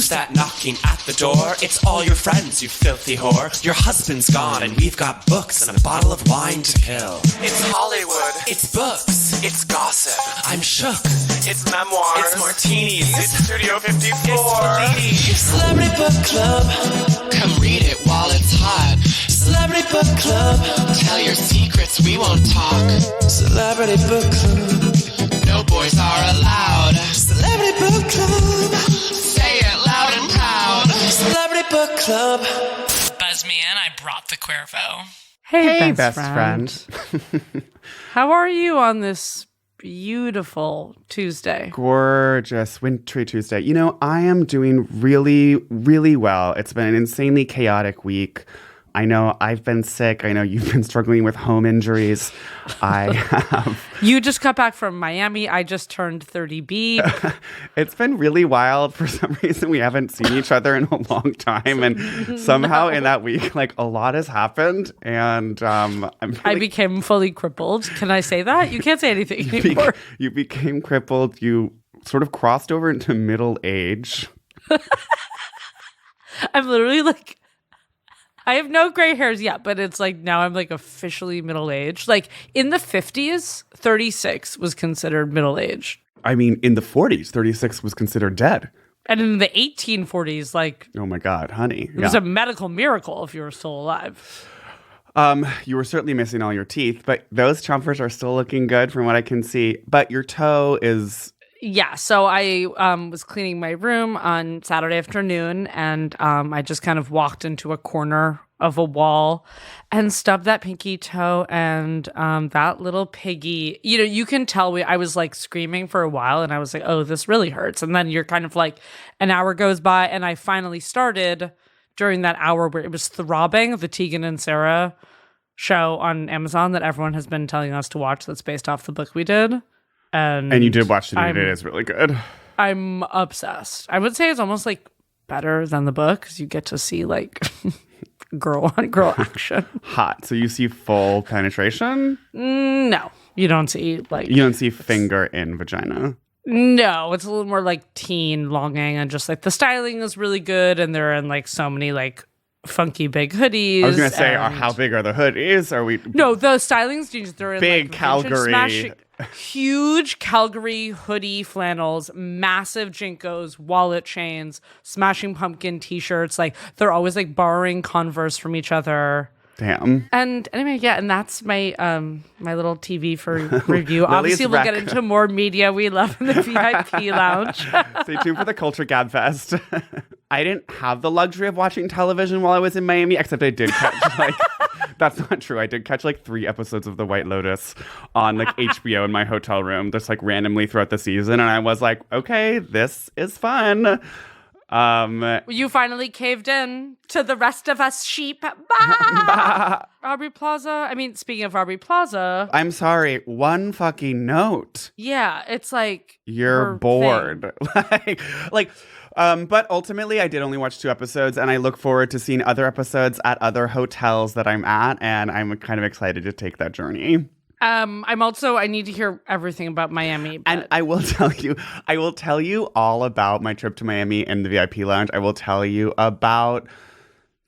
Who's that knocking at the door? It's all your friends, you filthy whore. Your husband's gone and we've got books and a bottle of wine to kill. It's Hollywood. It's books. It's gossip. I'm shook. It's memoirs. It's martinis. It's Studio 54. It's Celebrity Book Club. Come read it while it's hot. Celebrity Book Club. Tell your secrets, we won't talk. Celebrity Book Club. No boys are allowed. Celebrity Book Club. Say it loud and proud. Celebrity Book Club. Buzz me in, I brought the Cuervo. Hey, best friend. How are you on this beautiful Tuesday? Gorgeous, wintry Tuesday. You know, I am doing really, really well. It's been an insanely chaotic week. I know I've been sick. I know you've been struggling with home injuries. I have. You just got back from Miami. I just turned 30B. It's been really wild. For some reason, we haven't seen each other in a long time. And somehow in that week, like, a lot has happened. And I became fully crippled. Can I say that? You can't say anything anymore. You became crippled. You sort of crossed over into middle age. I'm literally like... I have no gray hairs yet, but it's like now I'm like officially middle-aged. Like in the 50s, 36 was considered middle-aged. I mean, in the 40s, 36 was considered dead. And in the 1840s, like... Oh my God, honey. It was a medical miracle if you were still alive. You were certainly missing all your teeth, but those chompers are still looking good from what I can see. But your toe is... Yeah, so I was cleaning my room on Saturday afternoon, and I just kind of walked into a corner of a wall and stubbed that pinky toe, and that little piggy, you know, you can tell I was like screaming for a while, and I was like, oh, this really hurts. And then you're kind of like, an hour goes by, and I finally started during that hour where it was Throbbing, the Tegan and Sarah show on Amazon that everyone has been telling us to watch that's based off the book we did. And you did watch it, and it is really good. I'm obsessed. I would say it's almost like better than the book because you get to see like girl on girl action. Hot. So you see full penetration? No, you don't see like... You don't see finger in vagina? No, it's a little more like teen longing, and just like the styling is really good, and they're in like so many like funky big hoodies. I was going to say, how big are the hoodies? Are we... No, the styling's they're in big like Calgary... Huge Calgary hoodie flannels, massive Jinkos, wallet chains, Smashing Pumpkin t-shirts. Like they're always like borrowing Converse from each other. Damn. And anyway, yeah, and that's my my little TV for review. Obviously, we'll get into more media we love in the VIP lounge. Stay tuned for the Culture Gab Fest. I didn't have the luxury of watching television while I was in Miami, except I did catch like... That's not true. I did catch like 3 episodes of The White Lotus on like HBO in my hotel room, just like randomly throughout the season. And I was like, okay, this is fun. You finally caved in to the rest of us sheep. Bah! Aubrey Plaza. I mean, speaking of Aubrey Plaza. I'm sorry. One fucking note. Yeah, it's like. You're bored. But ultimately, I did only watch 2 episodes, and I look forward to seeing other episodes at other hotels that I'm at, and I'm kind of excited to take that journey. I need to hear everything about Miami. But... And I will tell you all about my trip to Miami in the VIP lounge. I will tell you about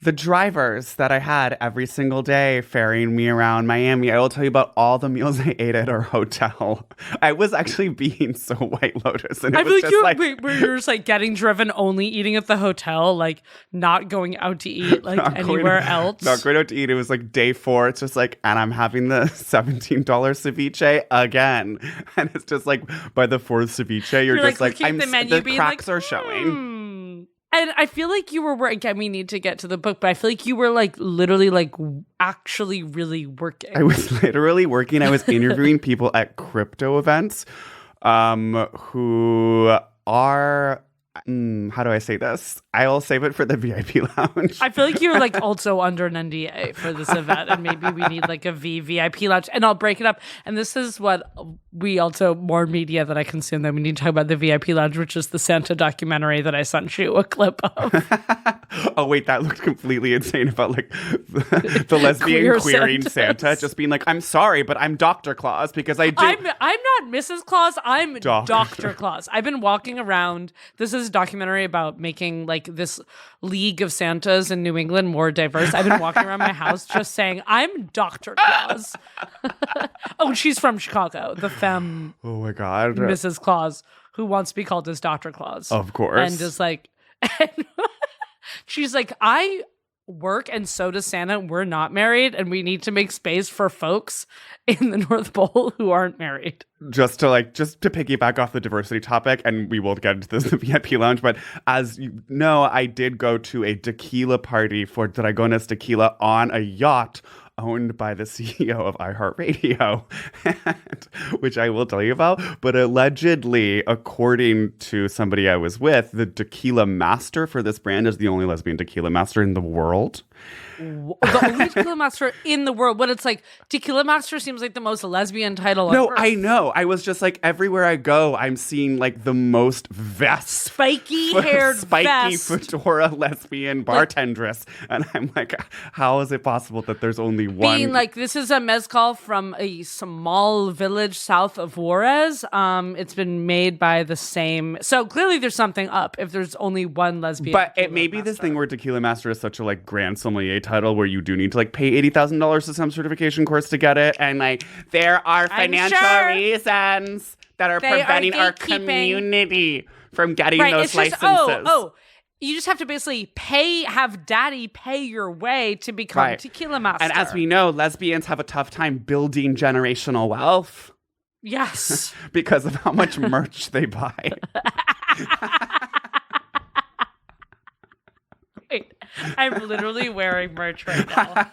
the drivers that I had every single day ferrying me around Miami. I will tell you about all the meals I ate at our hotel. I was actually being so White Lotus. And it was just like where you're just like getting driven, only eating at the hotel, like not going out to eat like anywhere else. Not going out to eat. It was like day 4. It's just like, and I'm having the $17 ceviche again. And it's just like by the 4th ceviche, you're just like the cracks are showing. And I feel like you were again, we need to get to the book, but I feel like you were like literally like actually really working. I was literally working. I was interviewing people at crypto events who are... how do I say this? I'll save it for the VIP lounge. I feel like you're like also under an NDA for this event, and maybe we need like a VIP lounge, and I'll break it up. And this is what we also, more media that I consume, that we need to talk about the VIP lounge, which is the Santa documentary that I sent you a clip of. Oh wait, that looked completely insane about like the lesbian queering Santa just being like, I'm sorry, but I'm Dr. Claus because I do. I'm not Mrs. Claus. I'm Dr. Claus. I've been walking around. This is a documentary about making like this League of Santas in New England more diverse. I've been walking around my house just saying, I'm Dr. Claus. Oh, she's from Chicago, the femme. Oh my God. Mrs. Claus, who wants to be called as Dr. Claus. Of course. And just like, she's like, I work and so does Santa. We're not married and we need to make space for folks in the North Pole who aren't married. Just to piggyback off the diversity topic, and we will get into this in the VIP lounge, but as you know, I did go to a tequila party for Dragones Tequila on a yacht owned by the CEO of iHeartRadio, which I will tell you about. But allegedly, according to somebody I was with, the tequila master for this brand is the only lesbian tequila master in the world. The only tequila master in the world. But it's like, tequila master seems like the most lesbian title No, on earth. I know. I was just like, everywhere I go, I'm seeing like the most spiky fedora lesbian bartendress. And I'm like, how is it possible that there's only one? Being like, this is a mezcal from a small village south of Juarez. It's been made by the same. So clearly there's something up if there's only one lesbian. But it may be this thing where tequila master is such a like grand sommelier title where you do need to like pay $80,000 to some certification course to get it, and like there are financial reasons that are preventing our community from getting those licenses. You just have to basically have daddy pay your way to become tequila master. And as we know, lesbians have a tough time building generational wealth. Yes. Because of how much merch they buy. Wait, I'm literally wearing merch right now.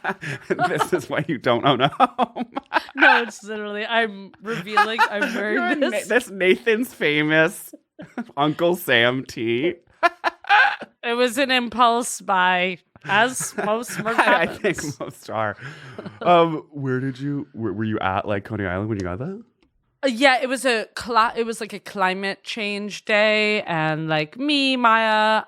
This is why you don't own a home. No, it's literally, I'm revealing I'm wearing this. This Nathan's Famous Uncle Sam tee. It was an impulse buy, as most merch happens. I think most are. Were you at like Coney Island when you got that? Yeah, it was like a climate change day, and like me, Maya,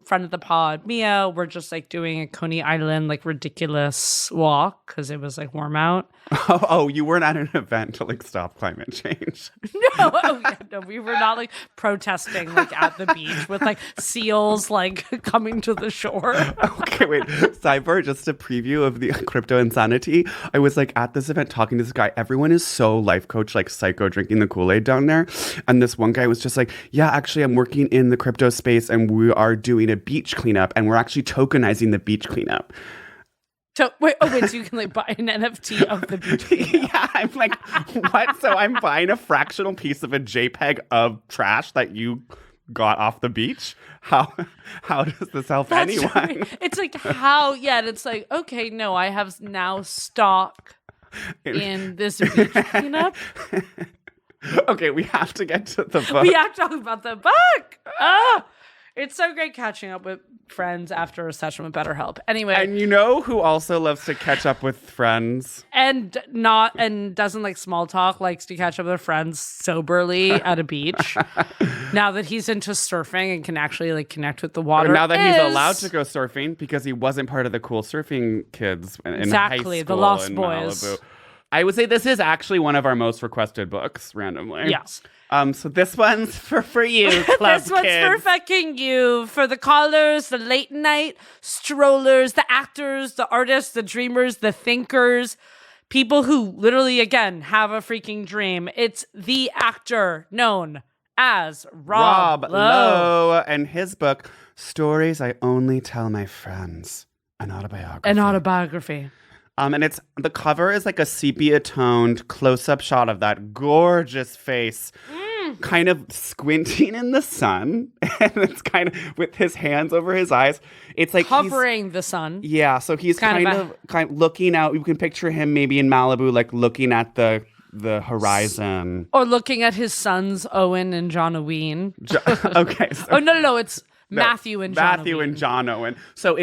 friend of the pod, Mia, we're just like doing a Coney Island like ridiculous walk because it was like warm out. Oh, you weren't at an event to like stop climate change. No, we were not like protesting like at the beach with like seals like coming to the shore. Okay, wait, sidebar, just a preview of the crypto insanity. I was like at this event talking to this guy. Everyone is so life coach like psycho drinking the Kool-Aid down there, and this one guy was just like, yeah, actually I'm working in the crypto space and we are doing a beach cleanup and we're actually tokenizing the beach cleanup. So wait, so you can like buy an NFT of the beach cleanup. Yeah, I'm like, what? So I'm buying a fractional piece of a JPEG of trash that you got off the beach? How does this help anyone? Right. It's like how, and it's like, okay, no, I have now stock in this beach cleanup. Okay, we have to get to the book. We have to talk about the book. It's so great catching up with friends after a session with BetterHelp. Anyway, and you know who also loves to catch up with friends and doesn't like small talk, likes to catch up with friends soberly at a beach. Now that he's into surfing and can actually like connect with the water. Now that he's allowed to go surfing because he wasn't part of the cool surfing kids in high school, the Lost in Boys. Malibu. I would say this is actually one of our most requested books, randomly. Yes. So this one's for you, club This one's kids. for fucking you, for the callers, the late night strollers, the actors, the artists, the dreamers, the thinkers, people who literally, again, have a freaking dream. It's the actor known as Rob Lowe and his book, Stories I Only Tell My Friends, an autobiography. And it's the cover is like a sepia-toned close-up shot of that gorgeous face, kind of squinting in the sun, and it's kind of with his hands over his eyes. It's like covering the sun. Yeah, so he's kind of looking out. You can picture him maybe in Malibu, like looking at the horizon, or looking at his sons Owen and John Owen. Okay. So, no, it's Matthew and John. Matthew and John Owen. So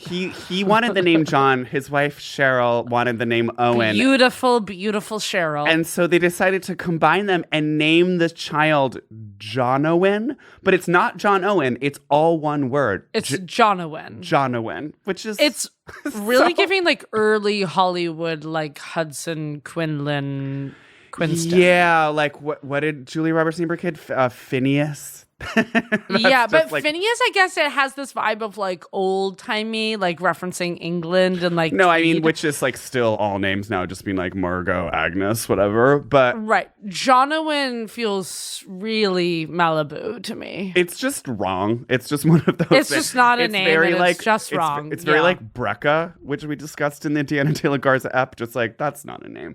He wanted the name John. His wife Cheryl wanted the name Owen. Beautiful, beautiful Cheryl. And so they decided to combine them and name the child John Owen. But it's not John Owen. It's all one word. It's John Owen. John Owen, which is... It's really giving like early Hollywood, like Hudson Quinston. Yeah, like what did Julia Roberts name her kid? Phineas? Yeah, but like, Phineas, I guess it has this vibe of like old timey, like referencing England and like. No, I mean, which is like still all names now, just being like Margot, Agnes, whatever. But right, John Owen feels really Malibu to me. It's just wrong. It's just one of those. It's just not a name. Very and like it's just wrong. It's very like Brecca, which we discussed in the Deanna Taylor Garza ep. Just like that's not a name.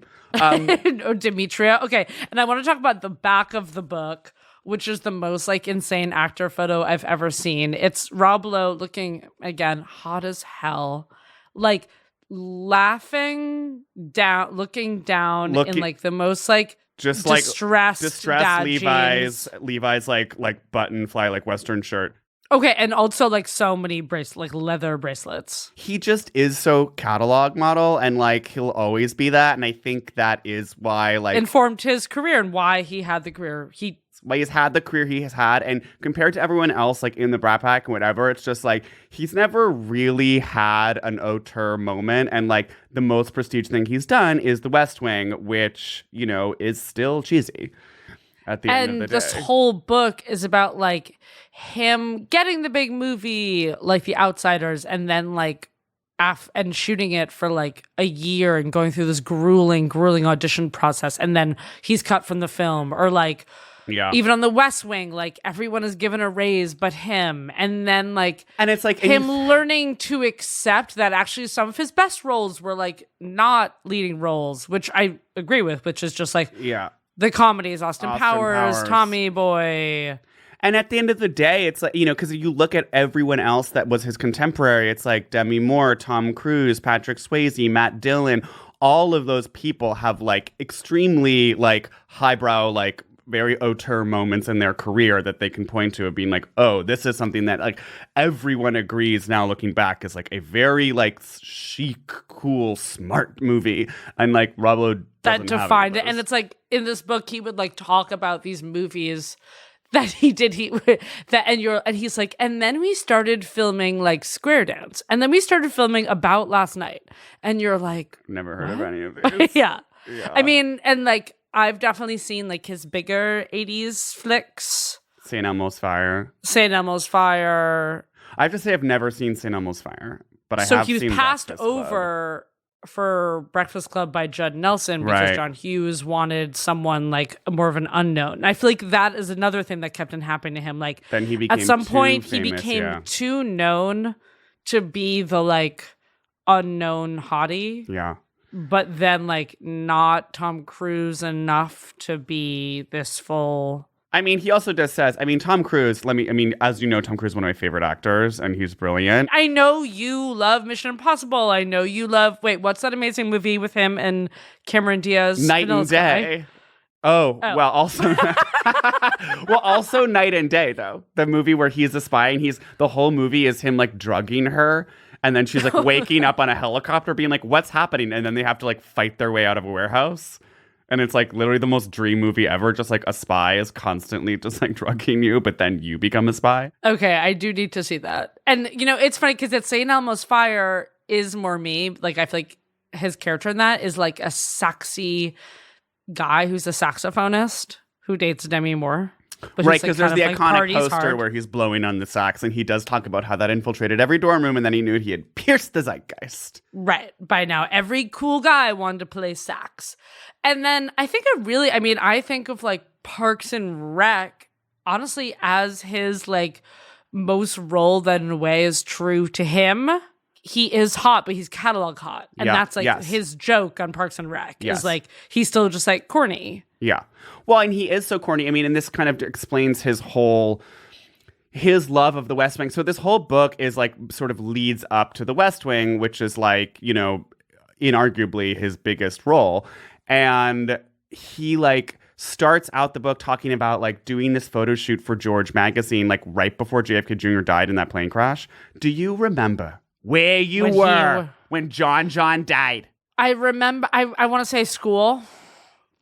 Or Demetria. Okay, and I want to talk about the back of the book, which is the most like insane actor photo I've ever seen. It's Rob Lowe looking, again, hot as hell, like laughing down, looking down in like the most like just distressed dad Levi's jeans. Levi's like button fly like Western shirt. Okay, and also like so many like leather bracelets. He just is so catalog model, and like he'll always be that. And I think that is why like informed his career and why he had the career why he's had the career he has had. And compared to everyone else, like in the Brat Pack and whatever, it's just like he's never really had an auteur moment. And like the most prestige thing he's done is The West Wing, which, you know, is still cheesy at the end of the day. And this whole book is about like him getting the big movie, like The Outsiders, and then like and shooting it for like a year and going through this grueling audition process, and then he's cut from the film. Or like even on The West Wing, like everyone is given a raise but him, and then like and it's like him learning to accept that actually some of his best roles were like not leading roles, which I agree with, which is just like the comedies, Austin Powers, Tommy Boy. And at the end of the day, it's like, you know, because you look at everyone else that was his contemporary, it's like Demi Moore, Tom Cruise, Patrick Swayze, Matt Dillon. All of those people have like extremely like highbrow, like very auteur moments in their career that they can point to of being like, oh, this is something that like everyone agrees now looking back is like a very like chic, cool, smart movie. And like Rob Lowe that defined it. And it's like in this book, he would like talk about these movies that he did, and he's like, and then we started filming like Square Dance, and then we started filming About Last Night, and you're like, never heard of any of these. yeah. I mean, and like I've definitely seen like his bigger 80s flicks. St. Elmo's Fire. I have to say I've never seen St. Elmo's Fire, but I have seen So he was passed over for Breakfast Club by Judd Nelson because John Hughes wanted someone like more of an unknown. I feel like that is another thing that kept on happening to him. Like then he became at some point famous, he became too known to be the like unknown hottie. Yeah. But then like not Tom Cruise enough to be this full. I mean, he also just says, I mean, Tom Cruise, as you know, Tom Cruise is one of my favorite actors, and he's brilliant. I know you love Mission Impossible. I know you love, what's that amazing movie with him and Cameron Diaz? Night and Day. Oh, well, also, also Night and Day, though. The movie where he's a spy, and the whole movie is him, like, drugging her, and then she's, like, waking up on a helicopter being like, what's happening? And then they have to, like, fight their way out of a warehouse. And it's like literally the most dream movie ever. Just like a spy is constantly just like drugging you, but then you become a spy. Okay, I do need to see that. And, you know, it's funny because it's St. Elmo's Fire is more me. Like, I feel like his character in that is like a sexy guy who's a saxophonist who dates Demi Moore. Right, because there's the iconic poster where he's blowing on the sax, and he does talk about how that infiltrated every dorm room, and then he knew he had pierced the zeitgeist. Right. By now, every cool guy wanted to play sax. And then I think I think of like Parks and Rec, honestly, as his like most role that in a way is true to him. He is hot, but he's catalog hot. And that's like his joke on Parks and Rec is like, he's still just like corny. Yeah. Well, and he is so corny. I mean, and this kind of explains his love of the West Wing. So this whole book is like sort of leads up to the West Wing, which is like, you know, inarguably his biggest role. And he like starts out the book talking about like doing this photo shoot for George magazine, like right before JFK Jr. died in that plane crash. Do you remember where you were when John died. I remember, I want to say school,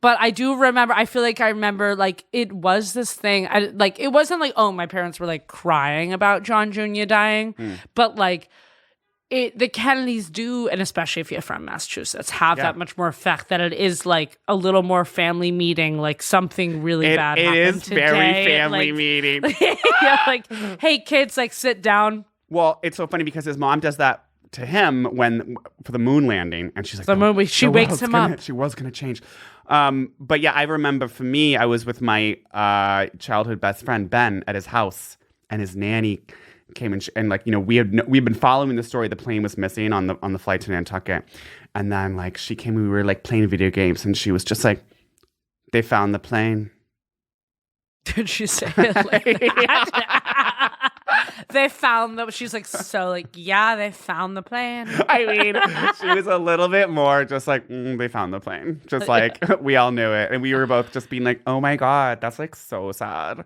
but I do remember, I feel like I remember, like, it was this thing, it wasn't like, oh, my parents were, like, crying about John Jr. dying, but, like, the Kennedys do, and especially if you're from Massachusetts, have that much more effect that it is, like, a little more family meeting, like, something really bad happened today. It is very family meeting. Yeah, like, hey, kids, like, sit down. Well, it's so funny because his mom does that to him for the moon landing, and she's like, she wakes him up. She was gonna change. But yeah, I remember for me, I was with my childhood best friend Ben at his house, and his nanny came and like, you know, we'd been following the story. The plane was missing on the flight to Nantucket, and then like she came, we were like playing video games, and she was just like, they found the plane. Did she say it like that? They found them. She's like, so like, yeah, they found the plane. I mean, she was a little bit more just like, they found the plane. Just like, we all knew it. And we were both just being like, oh my God, that's like so sad.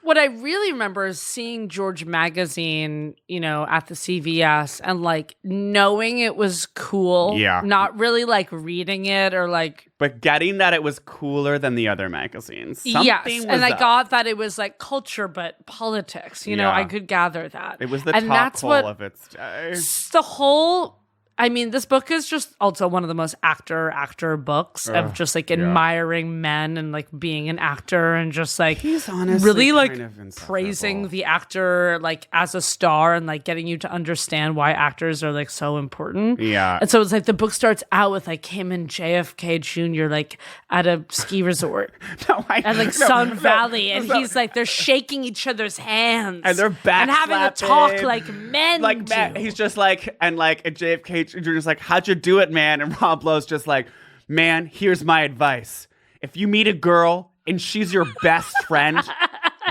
What I really remember is seeing George Magazine, you know, at the CVS and like knowing it was cool. Yeah. Not really like reading it or like. But getting that it was cooler than the other magazines. Yes. And I got that it was like culture, but politics. You know, I could gather that. It was the top hole of its day. The whole. I mean, this book is just also one of the most actor books of just like admiring men and like being an actor and just like he's honestly really like kind of praising the actor like as a star and like getting you to understand why actors are like so important. Yeah. And so it's like the book starts out with like him and JFK Jr. like at a ski resort at like Sun Valley, and he's like they're shaking each other's hands and they're back and having a talk like men like do. He's just like, and like at JFK Jr. is like, how'd you do it, man? And Rob Lowe's just like, man, here's my advice. If you meet a girl and she's your best friend,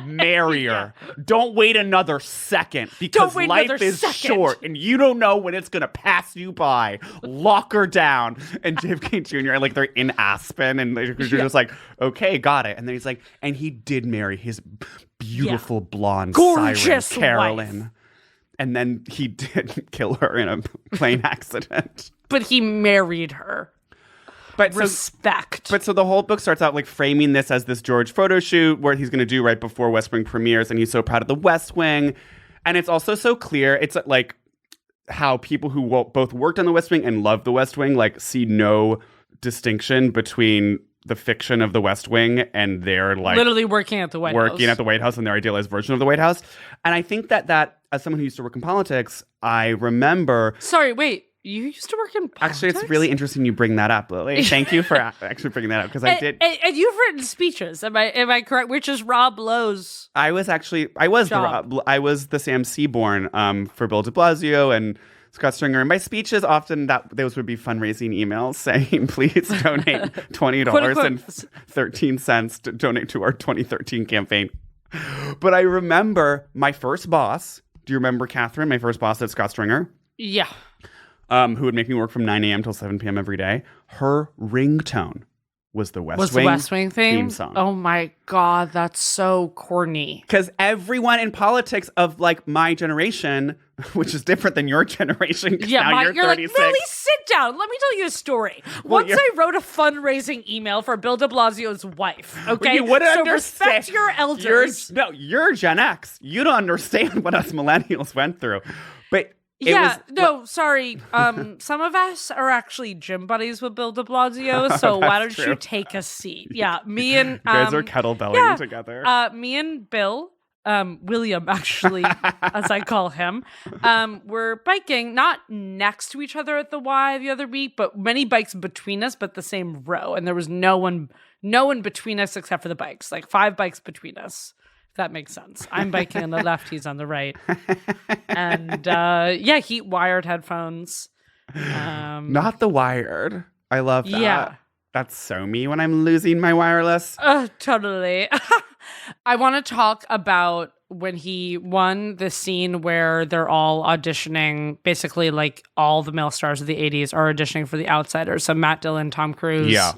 marry her. Don't wait another second because life is short and you don't know when it's going to pass you by. Lock her down. And JFK Jr., like they're in Aspen and they're just like, okay, got it. And then he's like, and he did marry his beautiful blonde gorgeous siren, Carolyn. wife. And then he did kill her in a plane accident. But he married her. But respect. So the whole book starts out like framing this as this George photo shoot where he's going to do right before West Wing premieres, and he's so proud of the West Wing. And it's also so clear. It's like how people who both worked on the West Wing and love the West Wing like see no distinction between the fiction of the West Wing and their like literally working at the White House and their idealized version of the White House. And I think that as someone who used to work in politics, I remember. Sorry, wait. You used to work in politics? Actually, it's really interesting you bring that up, Lily. Thank you for actually bringing that up because I did. And you've written speeches. Am I correct? Which is Rob Lowe's. I was the Sam Seaborn for Bill De Blasio and Scott Stringer. And my speeches often those would be fundraising emails saying, please donate $20.13 to donate to our 2013 campaign. But I remember my first boss. Do you remember Catherine, my first boss at Scott Stringer? Yeah. Who would make me work from 9 a.m. till 7 p.m. every day. Her ringtone was the West Wing theme song. Oh my God, that's so corny. Because everyone in politics of like my generation, which is different than your generation, now you're 36. Like, Lily, sit down. Let me tell you a story. Once I wrote a fundraising email for Bill de Blasio's wife, okay? You wouldn't understand. Respect your elders. You're Gen X. You don't understand what us millennials went through. But sorry. Some of us are actually gym buddies with Bill de Blasio, so why don't you take a seat? Yeah, me and... you guys are kettlebelling together. Me and Bill, William actually, as I call him, we're biking, not next to each other at the Y the other week, but many bikes between us, but the same row. And there was no one between us except for the bikes, like 5 bikes between us. If that makes sense. I'm biking on the left, he's on the right. And he wired headphones. Not the wired. I love that. Yeah. That's so me when I'm losing my wireless. Totally. I want to talk about when he won the scene where they're all auditioning, basically like all the male stars of the 80s are auditioning for The Outsiders. So Matt Dillon, Tom Cruise. Yeah.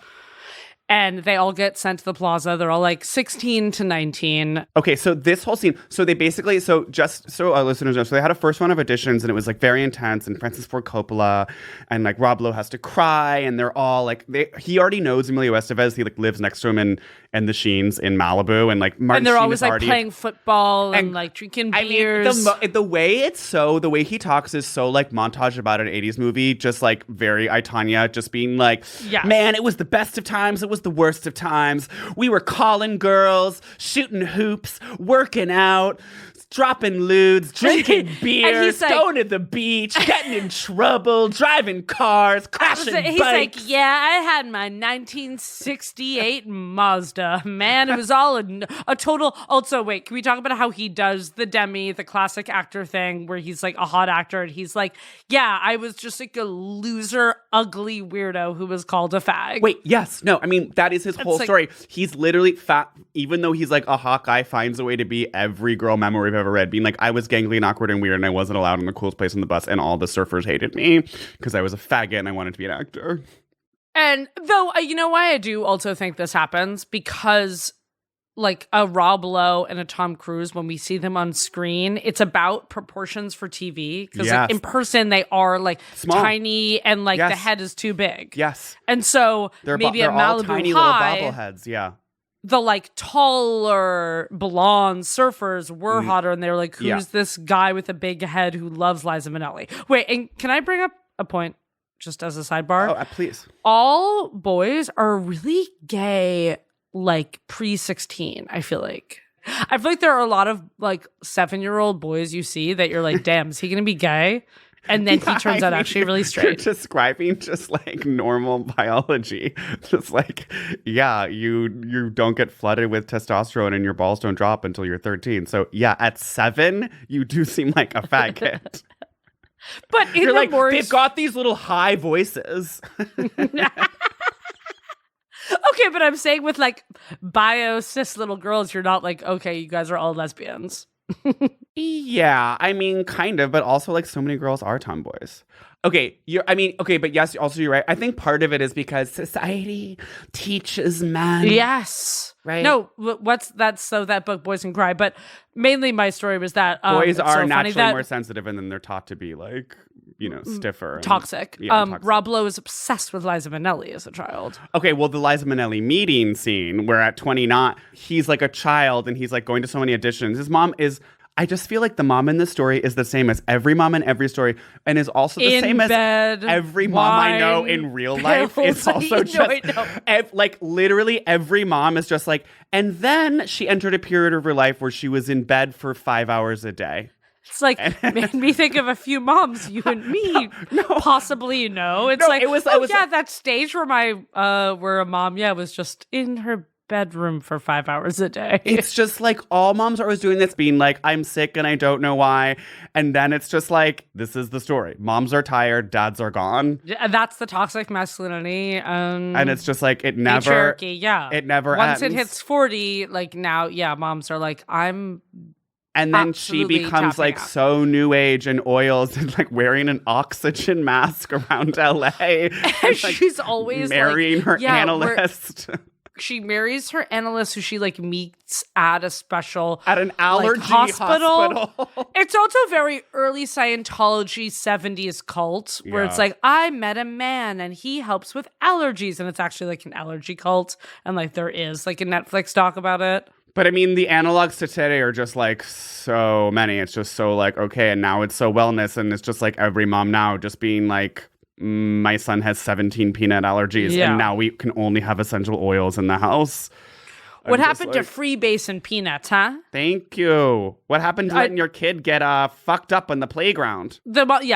and they all get sent to the plaza. They're all like 16 to 19. Okay, so this whole scene, so they basically, so just so our listeners know, so they had a first round of auditions and it was like very intense, and Francis Ford Coppola and like Rob Lowe has to cry, and they're all like, he already knows Emilio Estevez. He like lives next to him in the Sheens in Malibu, and like Martin And they're Sheen always is like already playing football and like drinking beers. I mean, the way he talks is so like montage about an 80s movie, just like very I, Tonya, just being like, Yes. man, it was the best of times, it was the worst of times. We were calling girls, shooting hoops, working out, dropping lewds, drinking beer, he's like- going to the beach, getting in trouble, driving cars, crashing He's bikes. like, yeah, I had my 1968 Mazda. Man, it was all a total. Also, wait, can we talk about how he does the Demi, the classic actor thing, where he's like a hot actor, and he's like, yeah, I was just like a loser, ugly weirdo who was called a fag. Wait, yes, no, I mean, that is his whole like- story. He's literally fat, even though he's like a hot guy, finds a way to be every girl memoir we've ever read, being like, I was gangly and awkward and weird, and I wasn't allowed in the coolest place on the bus, and all the surfers hated me because I was a faggot and I wanted to be an actor. And though, you know why I do also think this happens? Because like a Rob Lowe and a Tom Cruise, when we see them on screen, it's about proportions for TV. Because Yes. like in person, they are like Small. tiny and like the Yes. head is too big. Yes. And so maybe they're at all Malibu tiny High, little bobbleheads, yeah. the like taller blonde surfers were hotter, and they were like, who's Yeah. this guy with a big head who loves Liza Minnelli? Wait, and can I bring up a point just as a sidebar? Oh, please. All boys are really gay, like pre-16, I feel like. I feel like there are a lot of like 7-year-old boys you see that you're like, damn, is he gonna be gay? And then he turns out actually really You're straight. describing just like normal biology. Just like, yeah, you don't get flooded with testosterone and your balls don't drop until you're 13. So yeah, at 7, you do seem like a faggot. But in You're like, memoirs, they've got these little high voices. okay, but I'm saying with like bio cis little girls, you're not like, okay, you guys are all lesbians. Yeah, I mean, kind of, but also like so many girls are tomboys. Okay, but yes, also you're right. I think part of it is because society teaches men. Yes. Right. No, that's so that book Boys Can Cry, but mainly my story was that Boys it's are so funny naturally that more sensitive, and then they're taught to be like, stiffer. And, toxic. toxic. Rob Lowe is obsessed with Liza Minnelli as a child. Okay, well, the Liza Minnelli meeting scene where at 29, he's like a child and he's like going to so many auditions. His mom is, I just feel like the mom in this story is the same as every mom in every story, and is also the In same as bed, every mom I know wine, in real life. It's pills. also No, just, I know. like literally every mom is just like, and then she entered a period of her life where she was in bed for 5 hours a day. It's like made me think of a few moms you and me possibly know. It's No, like, it was that stage where where a mom was just in her bedroom for 5 hours a day. It's just like all moms are always doing this, being like, I'm sick and I don't know why. And then it's just like, this is the story. Moms are tired, dads are gone. That's the toxic masculinity. And it's just like, it never, patriarchy, yeah. it never Once ends. it hits 40, like now, moms are like, I'm And then she absolutely becomes tapping like out. so new age and oils and like wearing an oxygen mask around LA. And, like, she's always marrying like, her yeah, analyst she marries her analyst, who she like meets at a special at an allergy hospital. It's also very early Scientology 70s cult where it's Yeah. like, I met a man and he helps with allergies, and it's actually like an allergy cult, and like there is like a Netflix doc about it. But I mean, the analogs to today are just like so many. It's just so like, okay, and now it's so wellness, and it's just like every mom now just being like, my son has 17 peanut allergies, Yeah. and now we can only have essential oils in the house. What I'm just happened to like, freebase and peanuts, huh? Thank you. What happened to letting your kid get fucked up on the playground?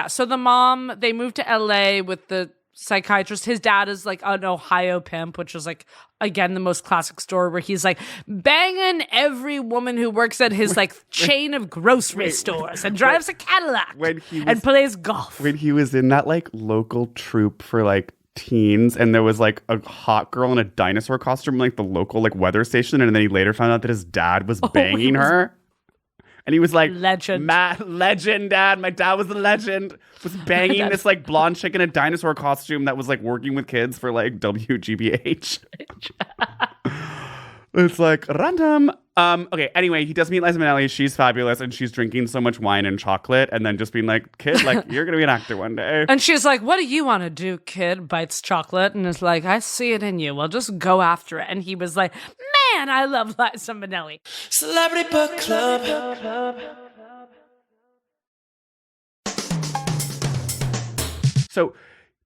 So the mom, they moved to LA with the psychiatrist. His dad is like an Ohio pimp, which is like, again, the most classic story where he's like banging every woman who works at his like chain of grocery stores and drives a Cadillac and plays golf. When he was in that like local troupe for like teens, and there was like a hot girl in a dinosaur costume, like the local like weather station, and then he later found out that his dad was banging her. And he was like, Legend. Legend, Dad. My dad was a legend. Was banging this like blonde chick in a dinosaur costume that was like working with kids for like WGBH. It's like random. Okay, anyway, he does meet Liza Minnelli. She's fabulous, and she's drinking so much wine and chocolate, and then just being like, kid, like, you're gonna be an actor one day. And she's like, what do you want to do, kid? Bites chocolate and is like, I see it in you. Well, just go after it. And he was like, man, I love Liza Minnelli. Celebrity Book Club. So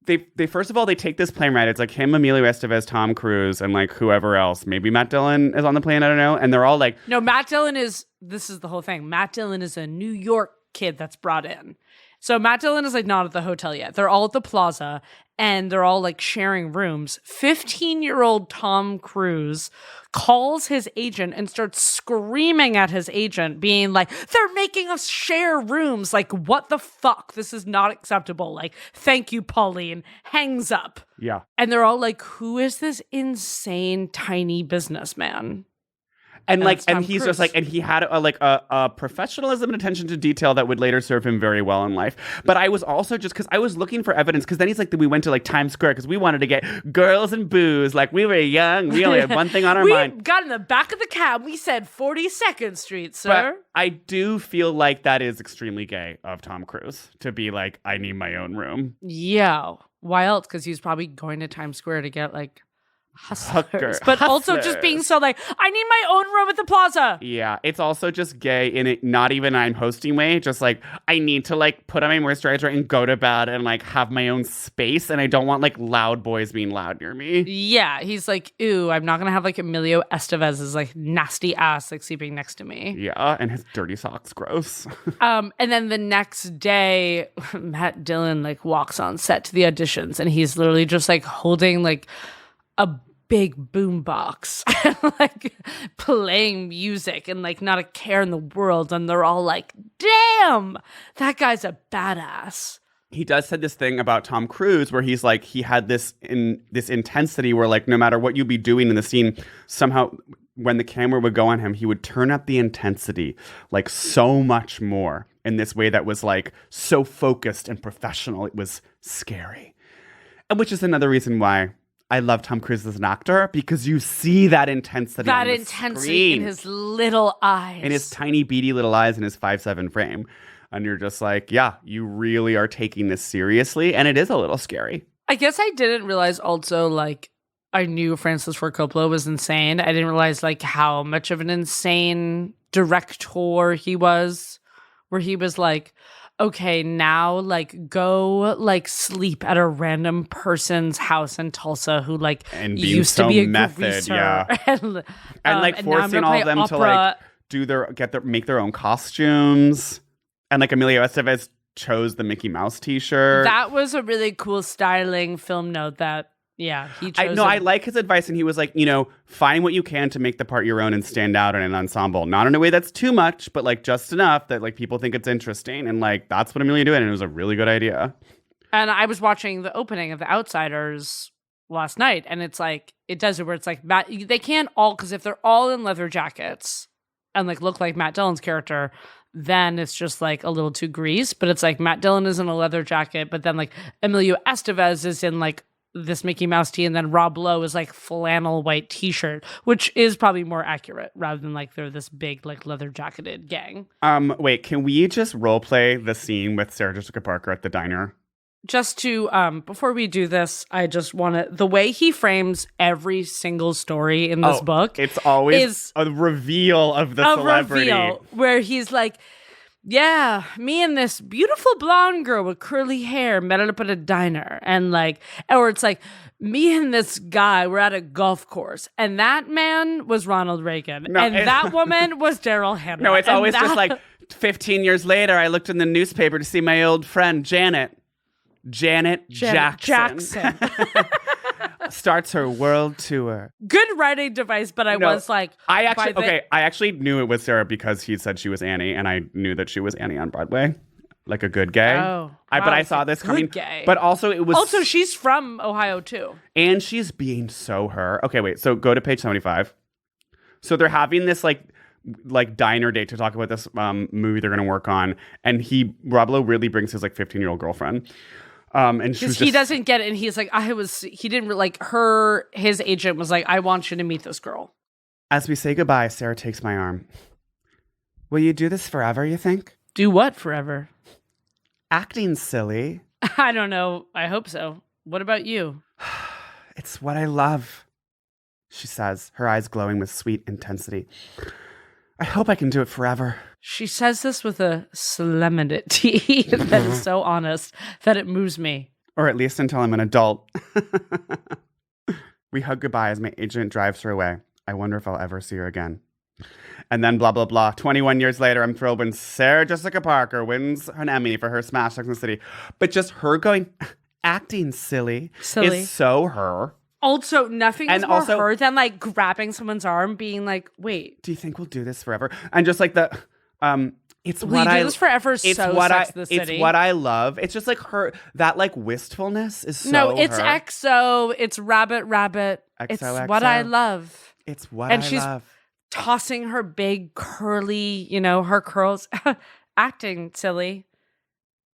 they first of all, they take this plane ride. It's like him, Emilio Estevez, Tom Cruise, and like whoever else. Maybe Matt Dillon is on the plane. I don't know. And they're all like, No, Matt Dillon this is the whole thing. Matt Dillon is a New York kid that's brought in. So Matt Dillon is like not at the hotel yet. They're all at the plaza and they're all like sharing rooms. 15-year-old Tom Cruise calls his agent and starts screaming at his agent, being like, they're making us share rooms. Like, what the fuck? This is not acceptable. Like, thank you, Pauline. Hangs up. yeah. And they're all like, who is this insane tiny businessman? And like, it's and Tom he's Cruise. just like, and he had a professionalism and attention to detail that would later serve him very well in life. But I was also just because I was looking for evidence, because then he's like, we went to like Times Square because we wanted to get girls and booze. Like we were young, we only had one thing on our mind. We got in the back of the cab. We said 42nd Street, sir. But I do feel like that is extremely gay of Tom Cruise to be like, I need my own room. Yeah. Why else? Because he's probably going to Times Square to get like hustlers. Hooker. But also just being so like, I need my own room at the plaza. Yeah, it's also just gay in it, not even I'm hosting way, just like I need to like put on my moisturizer and go to bed and like have my own space, and I don't want like loud boys being loud near me. Yeah, he's like, ooh, I'm not gonna have like Emilio Estevez's like nasty ass like sleeping next to me. Yeah, and his dirty socks, gross. And then the next day, Matt Dillon like walks on set to the auditions, and he's literally just like holding like a big boom box and like playing music and like not a care in the world, and they're all like, damn, that guy's a badass. He does said this thing about Tom Cruise where he's like, he had this intensity where like no matter what you'd be doing in the scene, somehow when the camera would go on him, he would turn up the intensity like so much more in this way that was like so focused and professional. It was scary. And which is another reason why I love Tom Cruise as an actor, because you see that intensity on the screen. In his little eyes. In his tiny, beady little eyes and his 5'7" frame. And you're just like, yeah, you really are taking this seriously. And it is a little scary. I guess I didn't realize also, like, I knew Francis Ford Coppola was insane. I didn't realize, like, how much of an insane director he was, where he was like, okay, now like go like sleep at a random person's house in Tulsa who like and used so to be a method, greaser. yeah. and like and now I'm forcing gonna all play of them opera. to like make their own costumes. And like Emilio Estevez chose the Mickey Mouse t-shirt. That was a really cool styling film note that, yeah, he chose. I like his advice, and he was like, find what you can to make the part your own and stand out in an ensemble. Not in a way that's too much, but like just enough that like people think it's interesting. And like that's what Emilio did, and it was a really good idea. And I was watching the opening of The Outsiders last night, and it's like, it does it where it's like, they can't all, because if they're all in leather jackets and like look like Matt Dillon's character, then it's just like a little too greased. But it's like Matt Dillon is in a leather jacket, but then like Emilio Estevez is in like this Mickey Mouse tee, and then Rob Lowe is like flannel white t-shirt, which is probably more accurate rather than like they're this big like leather jacketed gang. Wait, can we just role play the scene with Sarah Jessica Parker at the diner? Just to before we do this, I just want to, the way he frames every single story in this book, it's always a reveal of the celebrity. Reveal where he's like, yeah, me and this beautiful blonde girl with curly hair met up at a diner, and like, or it's like, me and this guy were at a golf course, and that man was Ronald Reagan, that woman was Daryl Hannah. No, it's always just like 15 years later, I looked in the newspaper to see my old friend Janet Jackson. Starts her world tour. Good writing device, but I actually knew it was Sarah because he said she was Annie, and I knew that she was Annie on Broadway, like a good gay. Oh, but I saw this coming. Gay. But also it was also she's from Ohio too, and she's being so her. Okay, wait. So go to page 75. So they're having this like like diner date to talk about this movie they're going to work on. And Rob Lowe really brings his like 15-year-old girlfriend. And she was he doesn't get it. And he's like, he didn't like his agent was like, I want you to meet this girl. As we say goodbye, Sarah takes my arm. Will you do this forever, you think? Do what forever? Acting, silly. I don't know. I hope so. What about you? It's what I love, she says, her eyes glowing with sweet intensity. I hope I can do it forever. She says this with a solemnity that is so honest that it moves me. Or at least until I'm an adult. We hug goodbye as my agent drives her away. I wonder if I'll ever see her again. And then blah, blah, blah. 21 years later, I'm thrilled when Sarah Jessica Parker wins an Emmy for her smash Sex and the City. But just her going, acting silly. Is so her. Also, nothing is more her than like grabbing someone's arm, being like, wait. Do you think we'll do this forever? And just like the... It's we what do I this forever. It's so what Sex the City. It's what I love. It's just like her, that like wistfulness is so No, it's her. XO. It's Rabbit. It's what I love. It's what I love. And she's tossing her big curly, her curls. Acting silly.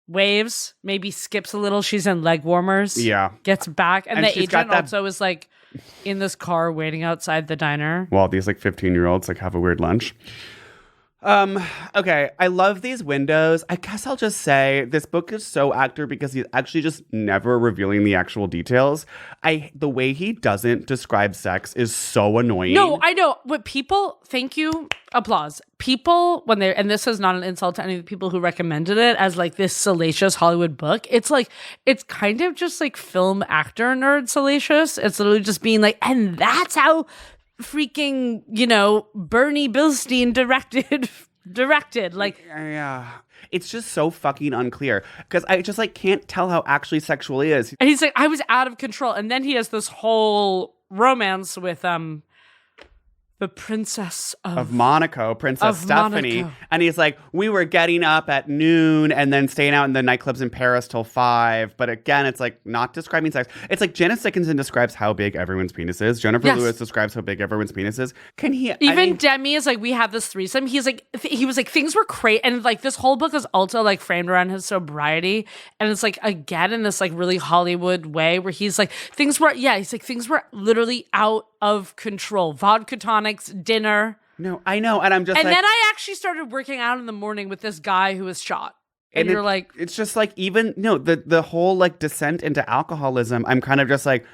Waves, maybe skips a little. She's in leg warmers. Yeah. Gets back. And the agent also is like in this car waiting outside the diner. While these like 15-year-olds like have a weird lunch. Okay, I love these windows. I guess I'll just say this book is so actor because he's actually just never revealing the actual details. The way he doesn't describe sex is so annoying. No, I know. But people, thank you, applause. People, and this is not an insult to any of the people who recommended it as like this salacious Hollywood book. It's like, it's kind of just like film actor nerd salacious. It's literally just being like, and that's how freaking, Bernie Bilstein directed. Like, yeah, it's just so fucking unclear because I just like can't tell how actually sexual he is. And he's like, I was out of control. And then he has this whole romance with the princess of Monaco, Princess Stephanie. Monaco. And he's like, we were getting up at noon and then staying out in the nightclubs in Paris till 5. But again, it's like not describing sex. It's like Janice Dickinson describes how big everyone's penis is. Jennifer Lewis describes how big everyone's penis is. Demi is like, we have this threesome. He's like, he was like, things were crazy. And like this whole book is also like framed around his sobriety. And it's like, again, in this like really Hollywood way where he's like, things were literally out of control. Vodka tonics, dinner. No, I know. And I'm just and then I actually started working out in the morning with this guy who was shot. And you're like... It's just like the whole like descent into alcoholism, I'm kind of just like,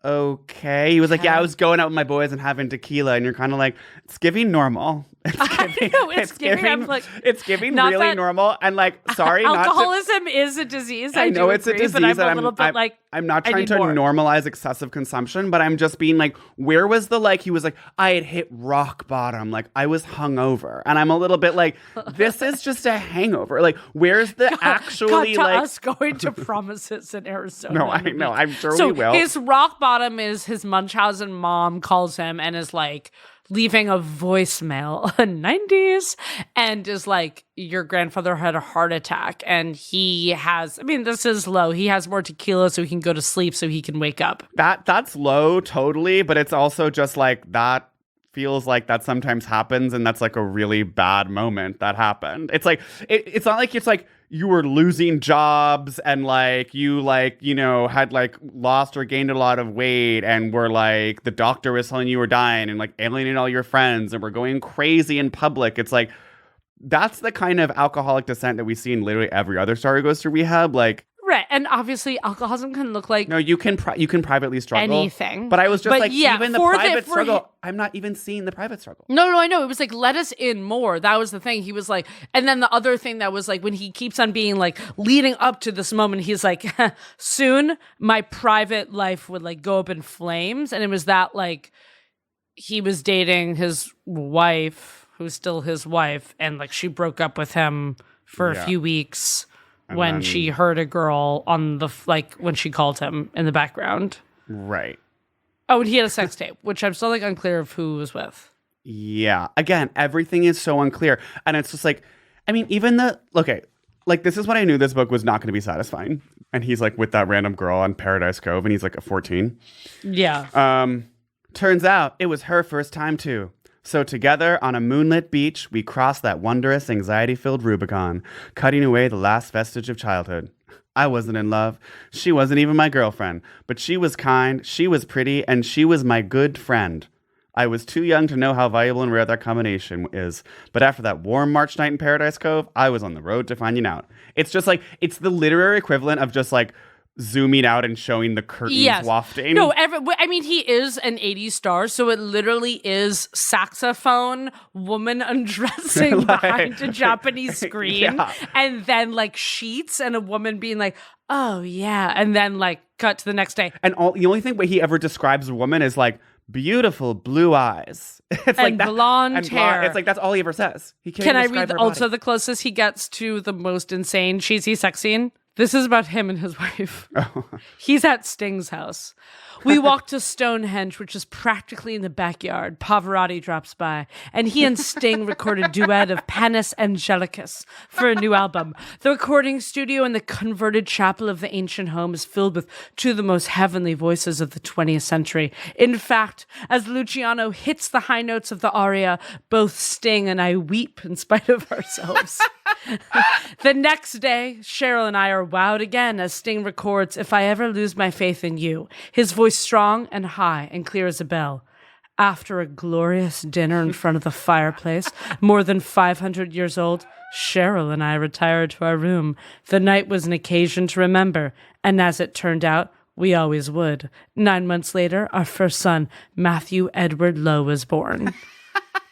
okay. He was like, yeah, I was going out with my boys and having tequila. And you're kind of like, it's giving normal. It's giving really normal. And like, sorry, alcoholism is a disease. I know it's agree, a disease. But I'm not trying to normalize excessive consumption, but I'm just being like, where was the like, he was like, I had hit rock bottom. Like I was hungover. And I'm a little bit like, this is just a hangover. Like, where's the actually cut to like us going to Promises in Arizona? No, I know. I'm sure so we will. His rock bottom is his Munchausen mom calls him and is like, leaving a voicemail, 90s, and is like, your grandfather had a heart attack and he has, this is low. He has more tequila so he can go to sleep so he can wake up. That's low, totally, but it's also just like that feels like that sometimes happens and that's like a really bad moment that happened. It's like, it's not like it's like you were losing jobs and like you like, had like lost or gained a lot of weight and were like the doctor was telling you were dying and like alienating all your friends and were going crazy in public. It's like, that's the kind of alcoholic descent that we see in literally every other star who goes to rehab. Like, right, and obviously alcoholism can look like you can privately struggle anything. But I was just even the private struggle. I'm not even seeing the private struggle. No, I know. It was like, let us in more. That was the thing. He was like, and then the other thing that was like, when he keeps on being like, leading up to this moment, he's like, soon my private life would like go up in flames. And it was that like, he was dating his wife, who's still his wife, and like she broke up with him for a few weeks. When she heard a girl on the, when she called him in the background. Right. Oh, and he had a sex tape, which I'm still, unclear of who was with. Yeah. Again, everything is so unclear. And it's just like, even this is what I knew this book was not going to be satisfying. And he's, with that random girl on Paradise Cove, and he's, a 14. Yeah. Turns out it was her first time, too. So together on a moonlit beach, we crossed that wondrous, anxiety-filled Rubicon, cutting away the last vestige of childhood. I wasn't in love. She wasn't even my girlfriend. But she was kind, she was pretty, and she was my good friend. I was too young to know how valuable and rare that combination is. But after that warm March night in Paradise Cove, I was on the road to finding out. It's just like, it's the literary equivalent of just like zooming out and showing the curtains wafting. No, I mean, he is an 80s star, so it literally is saxophone, woman undressing behind a Japanese screen, and then like sheets and a woman being like, oh yeah, and then like cut to the next day. And the only thing he ever describes a woman is like, beautiful blue eyes. It's and like that, blonde hair. It's like that's all he ever says. He can't Can I describe read her also body. the closest he gets to the most insane cheesy sex scene? This is about him and his wife. Oh. He's at Sting's house. We walk to Stonehenge, which is practically in the backyard. Pavarotti drops by, and he and Sting record a duet of Panis Angelicus for a new album. The recording studio in the converted chapel of the ancient home is filled with two of the most heavenly voices of the 20th century. In fact, as Luciano hits the high notes of the aria, both Sting and I weep in spite of ourselves. The next day, Cheryl and I are wowed again as Sting records If I Ever Lose My Faith in You, his voice strong and high and clear as a bell. After a glorious dinner in front of the fireplace, more than 500 years old, Cheryl and I retired to our room. The night was an occasion to remember, and as it turned out, we always would. 9 months later, our first son, Matthew Edward Lowe, was born.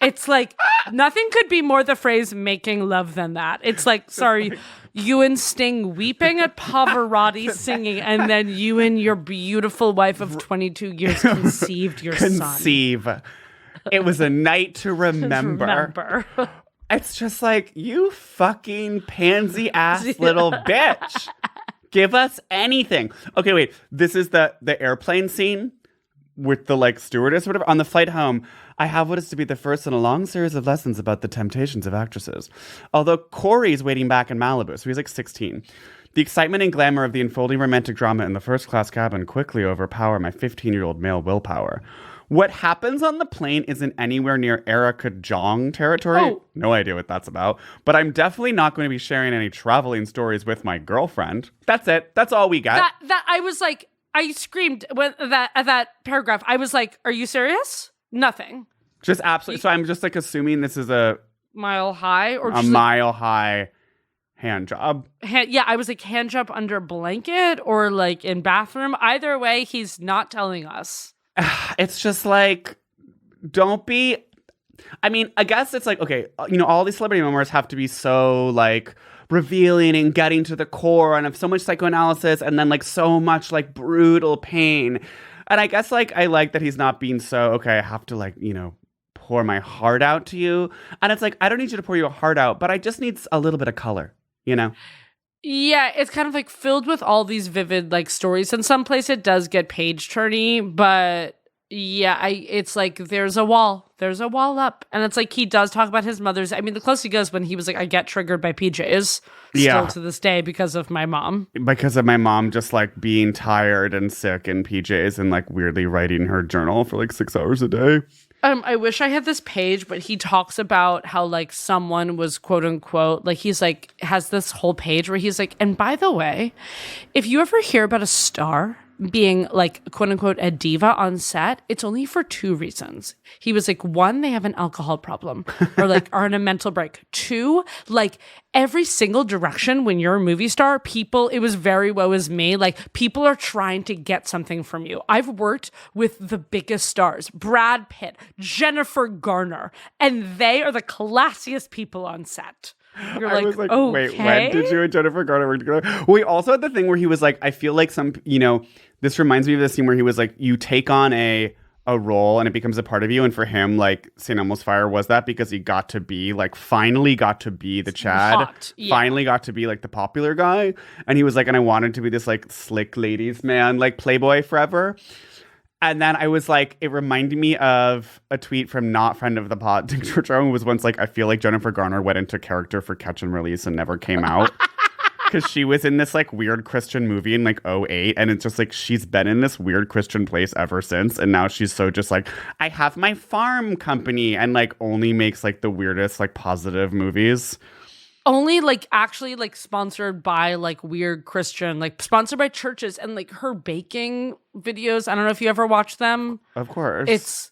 It's like, nothing could be more the phrase making love than that. It's like, sorry, you and Sting weeping at Pavarotti singing, and then you and your beautiful wife of 22 years conceived your son. It was a night to remember. It's just like, you fucking pansy-ass little bitch. Give us anything. Okay, wait. This is the airplane scene with the like stewardess or whatever. On the flight home, I have what is to be the first in a long series of lessons about the temptations of actresses. Although Corey's waiting back in Malibu, so he's like 16. The excitement and glamour of the unfolding romantic drama in the first-class cabin quickly overpower my 15-year-old male willpower. What happens on the plane isn't anywhere near Erica Jong territory. Oh. No idea what that's about. But I'm definitely not going to be sharing any traveling stories with my girlfriend. That's it. That's all we got. That I was like, I screamed when that paragraph. I was like, are you serious? Nothing. Just absolutely. So I'm just like assuming this is a mile high or a just mile high hand job. Yeah, I was like hand job under blanket or like in bathroom. Either way, he's not telling us. It's just like, don't be. I mean, I guess it's like, okay, you know, all these celebrity memoirs have to be so like revealing and getting to the core and of so much psychoanalysis and then like so much like brutal pain. And I guess like I like that he's not being so, okay, I have to like, you know, pour my heart out to you. And it's like, I don't need you to pour your heart out, but I just need a little bit of color, you know? Yeah, it's kind of like filled with all these vivid like stories. In some place it does get page turny, but yeah, it's like there's a wall up. And it's like he does talk about his mother's. I mean, the closest he goes when he was like, I get triggered by PJs still to this day because of my mom. Because of my mom just like being tired and sick in PJs and like weirdly writing her journal for like 6 hours a day. I wish I had this page, but he talks about how like someone was quote unquote, like he's like has this whole page where he's like, and by the way, if you ever hear about a star being like quote unquote a diva on set, it's only for 2 reasons. He was like, 1, they have an alcohol problem or like are on a mental break. 2, like every single direction when you're a movie star, people, it was very woe is me. Like people are trying to get something from you. I've worked with the biggest stars, Brad Pitt, Jennifer Garner, and they are the classiest people on set. You're I was like, wait, when did you and Jennifer Garner work together? We also had the thing where he was like, I feel like some, you know, this reminds me of the scene where he was like, you take on a role and it becomes a part of you. And for him, like St. Elmo's Fire was that because he got to be like, finally got to be the Chad, finally got to be like the popular guy. And he was like, and I wanted to be this like slick ladies man, like Playboy forever. And then I was like, it reminded me of a tweet from not friend of the pod. George Owen was once like, I feel like Jennifer Garner went into character for Catch and Release and never came out. because she was in this like weird Christian movie in like '08, and it's just like she's been in this weird Christian place ever since, and now she's so just like, I have my farm company, and like only makes like the weirdest like positive movies. Only like actually like sponsored by like weird Christian, like sponsored by churches, and like her baking videos. I don't know if you ever watched them. Of course. It's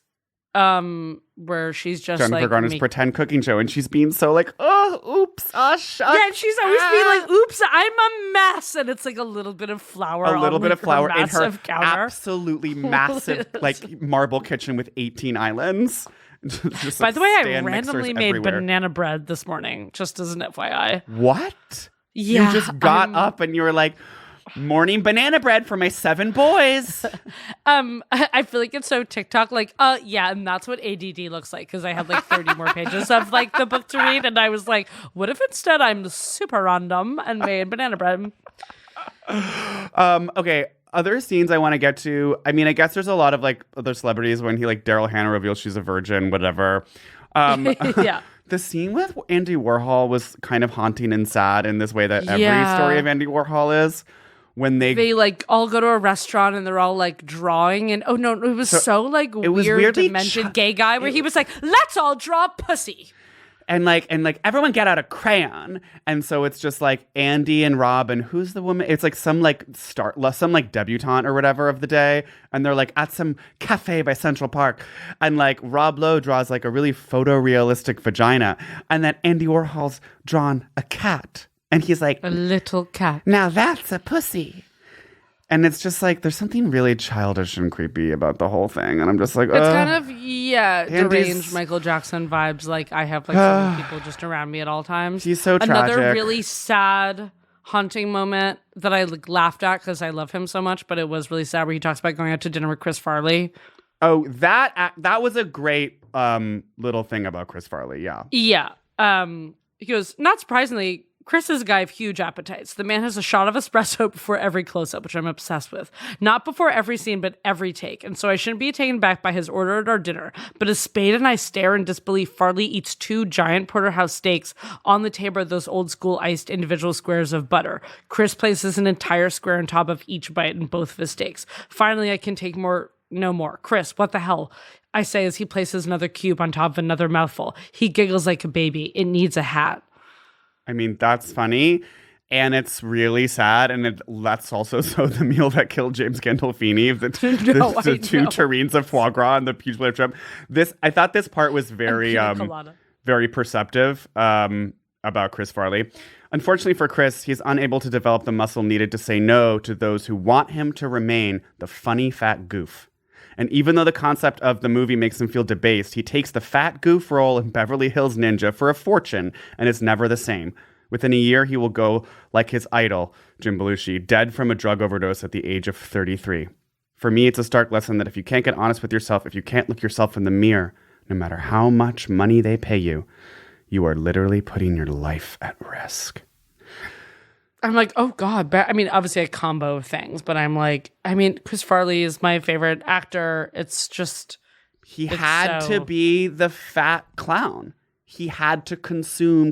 where she's just Jennifer like Garner's pretend cooking show, and she's being so like, oh, oops, shucks. Yeah, and she's always being like, oops, I'm a mess. And it's like a little bit of flour. A little bit of flour in her counter. absolutely massive like marble kitchen with 18 islands. Just, By like, the way, I stand randomly mixers made everywhere. banana bread this morning, just as an FYI. What? Yeah. You just got up and you were like, morning banana bread for my 7 boys. I feel like it's so TikTok, like, yeah, and that's what ADD looks like, because I had like 30 more pages of like the book to read, and I was like, what if instead I'm super random and made banana bread? Okay. Other scenes I want to get to. I mean, I guess there's a lot of like other celebrities when he like Daryl Hannah reveals she's a virgin, whatever. Yeah. The scene with Andy Warhol was kind of haunting and sad in this way that every Yeah. story of Andy Warhol is. When they like all go to a restaurant and they're all like drawing, and oh no, it was so like it was weird weirdly demented gay guy where he was like, let's all draw pussy. and like everyone get out a crayon, and so it's just like Andy and Rob, and who's the woman? It's like some like some like debutante or whatever of the day, and they're like at some cafe by Central Park, and like Rob Lowe draws like a really photorealistic vagina, and then Andy Warhol's drawn a cat, and he's like, A little cat. now that's a pussy. And it's just like, there's something really childish and creepy about the whole thing. And I'm just like, It's kind of, yeah, Andy's- deranged Michael Jackson vibes. Like, I have like so many people just around me at all times. He's so Another tragic. really sad, haunting moment that I like, laughed at because I love him so much, but it was really sad where he talks about going out to dinner with Chris Farley. oh, that was a great little thing about Chris Farley. Yeah. Yeah. He goes, not surprisingly, Chris is a guy of huge appetites. The man has a shot of espresso before every close-up, which I'm obsessed with. Not before every scene, but every take. And so I shouldn't be taken back by his order at our dinner. But as Spade and I stare in disbelief, Farley eats 2 giant porterhouse steaks on the table of those old-school iced individual squares of butter. Chris places an entire square on top of each bite in both of his steaks. Finally, I can take no more. Chris, what the hell? I say as he places another cube on top of another mouthful. He giggles like a baby. It needs a hat. I mean, that's funny. And it's really sad. And that's also so the meal that killed James Gandolfini. The 2 terrines of foie gras and the peach flavor shrimp. I thought this part was very, very perceptive about Chris Farley. Unfortunately for Chris, he's unable to develop the muscle needed to say no to those who want him to remain the funny fat goof. And even though the concept of the movie makes him feel debased, he takes the fat goof role in Beverly Hills Ninja for a fortune, and it's never the same. Within a year, he will go like his idol, Jim Belushi, dead from a drug overdose at the age of 33. For me, it's a stark lesson that if you can't get honest with yourself, if you can't look yourself in the mirror, no matter how much money they pay you, you are literally putting your life at risk. I'm like, oh God. But I mean, obviously a combo of things, but I'm like, I mean, Chris Farley is my favorite actor. It's just... He had to be the fat clown. He had to consume.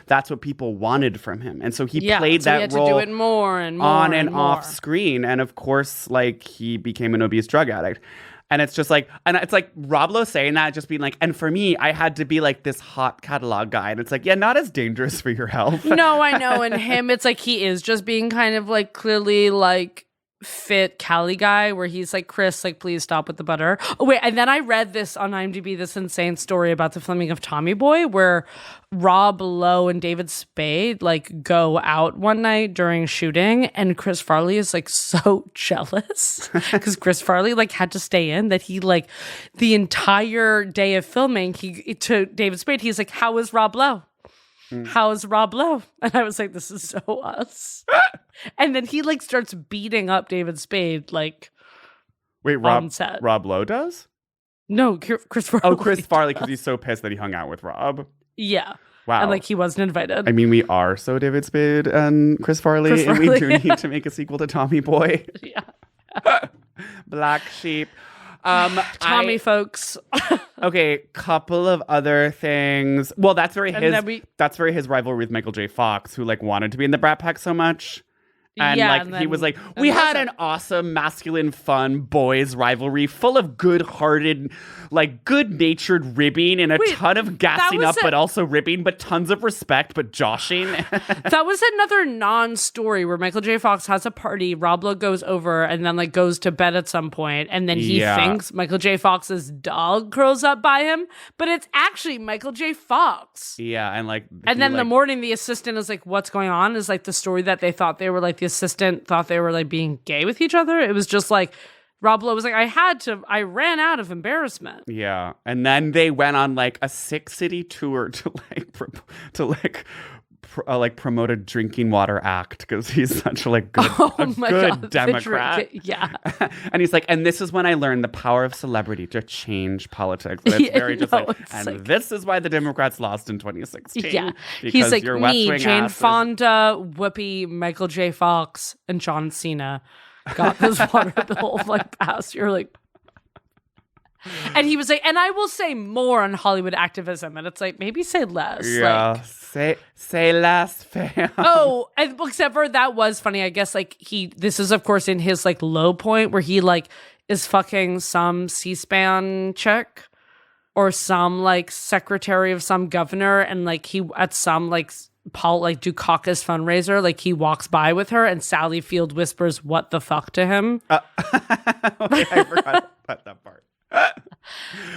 That's what people wanted from him. And so he played that he had role to do it more and more on and more. off screen. And of course, like, he became an obese drug addict. And it's just like, and it's like Rob Lowe saying that, just being like, and for me, I had to be like this hot catalog guy. And it's like, yeah, not as dangerous for your health. No, I know. And him, it's like he is just being kind of like clearly like fit Cali guy where he's like, Chris, like, please stop with the butter. Oh, wait. And then I read this on IMDb, this insane story about the filming of Tommy Boy, where Rob Lowe and David Spade like go out one night during shooting, and Chris Farley is like so jealous because Chris Farley like had to stay in, that he like the entire day of filming, to David Spade, he's like, how is Rob Lowe? How is Rob Lowe? And I was like, this is so us. And then he like starts beating up David Spade like Wait, on set. Rob Lowe does? No, Chris Farley. Oh, Chris Farley, because he's so pissed that he hung out with Rob. Yeah. Wow. And like he wasn't invited. I mean, we are so David Spade and Chris Farley, and we do need to make a sequel to Tommy Boy. Yeah. Black Sheep. Tommy, folks. Okay, couple of other things. Well, that's very And his. then That's very his rivalry with Michael J. Fox, who like wanted to be in the Brat Pack so much. And Yeah, like and he was then- like, and we had wasn't. an awesome, masculine, fun boys rivalry, full of good-hearted, like good-natured ribbing and a Wait, ton of gassing was up, a- but also ribbing, but tons of respect, but joshing. That was another non-story where Michael J. Fox has a party, Rob Lowe goes over and then like goes to bed at some point, and then he Yeah. thinks Michael J. Fox's dog curls up by him, but it's actually Michael J. Fox. Yeah, and like, And he, then in the like- morning, the assistant is like, what's going on? Is like the story that they thought they were like, the assistant thought they were like being gay with each other. It was just like, Rob Lowe was like, I ran out of embarrassment. Yeah, and then they went on like a 6-city tour to like promote a drinking water act because he's such a like good, good Democrat. Yeah. And he's like, and this is when I learned the power of celebrity to change politics. And it's Yeah, very just no, like, it's and like- this is why the Democrats lost in 2016. Yeah. because He's like, your West me, Wing Jane ass is- Fonda, Whoopi, Michael J. Fox, and John Cena got this water bill like passed. You're like, and he was like, and I will say more on Hollywood activism. And it's like, maybe say less. Yeah, Like, say less, fam. oh, and except for that was funny. I guess like this is of course in his like low point where he like is fucking some C-SPAN chick or some like secretary of some governor, and like he at some like Paul like Dukakis fundraiser, like he walks by with her and Sally Field whispers "what the fuck" to him, Okay, I forgot about that part.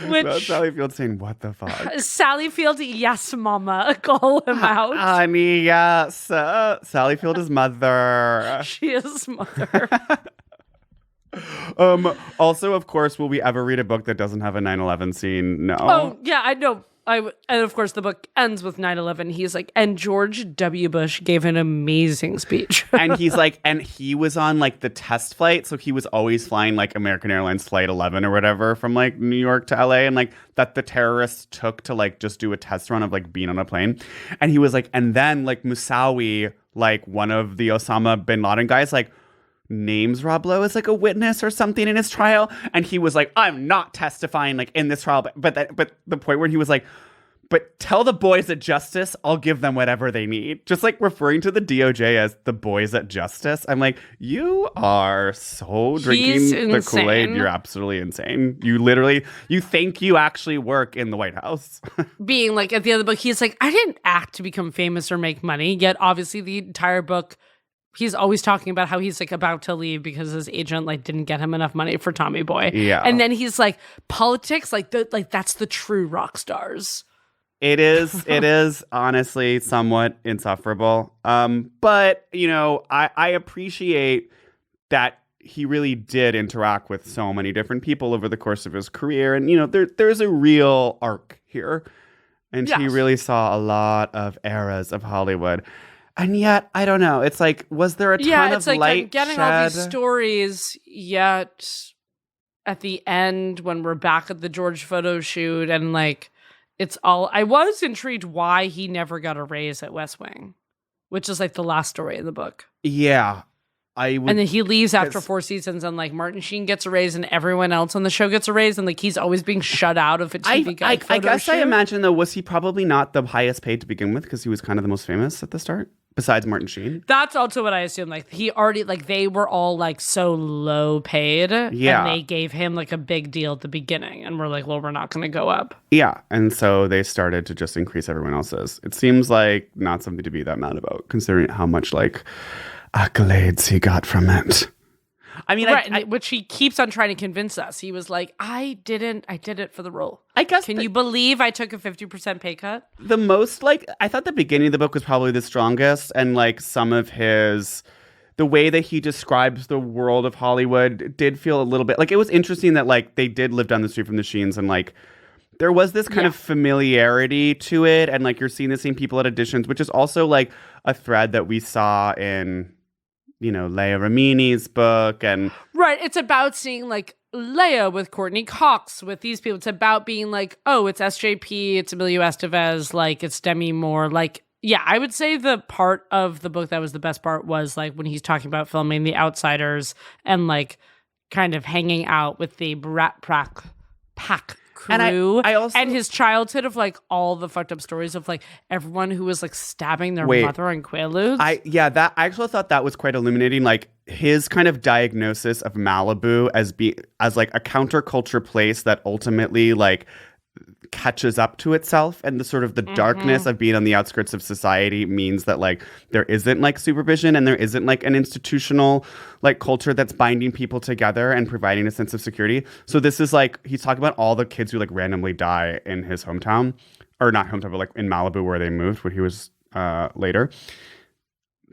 which Well, Sally Field saying, what the fuck? Sally Field, yes, mama, call him out. Honey, yes. Sally Field is mother. She is mother. Also, of course, will we ever read a book that doesn't have a 9/11 scene? No. Oh, yeah, I know. And of course, the book ends with 9/11. He's like, and George W. Bush gave an amazing speech. And he's like, and he was on like the test flight. So he was always flying like American Airlines Flight 11 or whatever from like New York to LA. And like that the terrorists took to like just do a test run of like being on a plane. And he was like, and then like Moussaoui, like one of the Osama bin Laden guys, like, names Rob Lowe as like a witness or something in his trial, and he was like, I'm not testifying like in this trial, but the point where he was like, but tell the boys at Justice I'll give them whatever they need, just like referring to the DOJ as the boys at Justice. I'm like, you are so drinking the Kool-Aid. insane. You're absolutely insane. You think you actually work in the White House. Being like, at the end of the book, he's like, I didn't act to become famous or make money. Yet, obviously, the entire book, he's always talking about how he's like about to leave because his agent like didn't get him enough money for Tommy Boy. Yeah. And then he's like, politics, like that's the true rock stars. It is honestly somewhat insufferable. But you know, I appreciate that he really did interact with so many different people over the course of his career. And you know, there's a real arc here. And he Yes. really saw a lot of eras of Hollywood. And yet, I don't know. It's like, was there a ton It's of like light I'm getting shed? all these stories, yet at the end when we're back at the George photo shoot and like it's all, I was intrigued why he never got a raise at West Wing, which is like the last story in the book. Yeah. I would, And then he leaves after 'cause- 4 seasons, and like Martin Sheen gets a raise, and everyone else on the show gets a raise, and like he's always being shut out of a TV I photo guess I shoot. imagine though, was he probably not the highest paid to begin with because he was kind of the most famous at the start, besides Martin Sheen? That's also what I assume. Like he already, like they were all like so low paid, Yeah. and they gave him like a big deal at the beginning, and we're like, well, we're not going to go up. Yeah, and so they started to just increase everyone else's. It seems like not something to be that mad about, considering how much like accolades he got from it. I mean, Right, I, and which he keeps on trying to convince us. He was like, I did it for the role. I guess Can you believe I took a 50% pay cut? the most like I thought the beginning of the book was probably the strongest, and like some of the way that he describes the world of Hollywood did feel a little bit like it was interesting that like they did live down the street from the Sheens, and like there was this kind of familiarity to it, and like you're seeing the same people at auditions, which is also like a thread that we saw in, you know, Leia Ramini's book. And Right. It's about seeing like Leia with Courtney Cox with these people. It's about being like, oh, it's SJP, it's Emilio Estevez, like it's Demi Moore. Like, yeah, I would say the part of the book that was the best part was like when he's talking about filming The Outsiders and like kind of hanging out with the Brat Pack crew, And I also, and his childhood of like all the fucked up stories of like everyone who was like stabbing their mother in Quaaludes. I actually thought that was quite illuminating. Like his kind of diagnosis of Malibu as like a counterculture place that ultimately like catches up to itself, and the sort of the darkness of being on the outskirts of society means that like there isn't like supervision and there isn't like an institutional like culture that's binding people together and providing a sense of security. So this is like he's talking about all the kids who like randomly die in his hometown, or not hometown, but like in Malibu where they moved when he was later.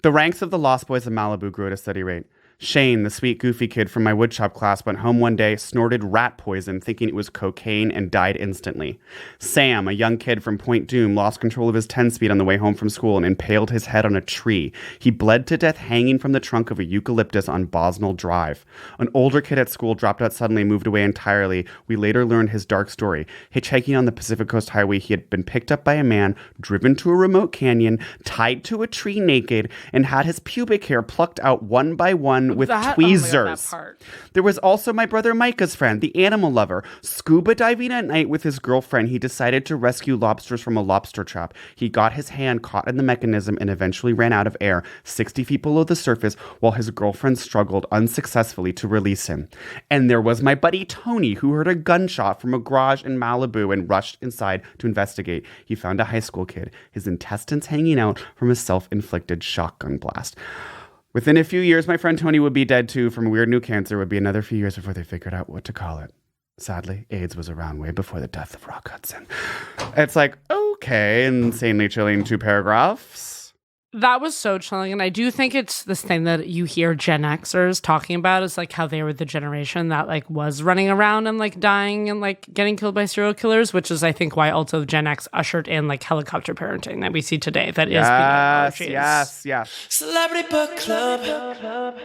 The ranks of the Lost Boys of Malibu grew at a steady rate. Shane, the sweet, goofy kid from my woodshop class, went home one day, snorted rat poison, thinking it was cocaine, and died instantly. Sam, a young kid from Point Doom, lost control of his 10-speed on the way home from school and impaled his head on a tree. He bled to death hanging from the trunk of a eucalyptus on Bosnell Drive. An older kid at school dropped out suddenly and moved away entirely. We later learned his dark story. Hitchhiking on the Pacific Coast Highway, he had been picked up by a man, driven to a remote canyon, tied to a tree naked, and had his pubic hair plucked out one by one with tweezers. There was also my brother Micah's friend, the animal lover. Scuba diving at night with his girlfriend, he decided to rescue lobsters from a lobster trap. He got his hand caught in the mechanism and eventually ran out of air 60 feet below the surface while his girlfriend struggled unsuccessfully to release him. And there was my buddy Tony, who heard a gunshot from a garage in Malibu and rushed inside to investigate. He found a high school kid, his intestines hanging out from a self-inflicted shotgun blast. Within a few years, my friend Tony would be dead too from a weird new cancer. It would be another few years before they figured out what to call it. Sadly, AIDS was around way before the death of Rock Hudson. It's like, okay, insanely chilling 2 paragraphs. That was so chilling. And I do think it's this thing that you hear Gen Xers talking about is like how they were the generation that like was running around and like dying and like getting killed by serial killers, which is I think why also Gen X ushered in like helicopter parenting that we see today. That is being Yes. Celebrity Book Club.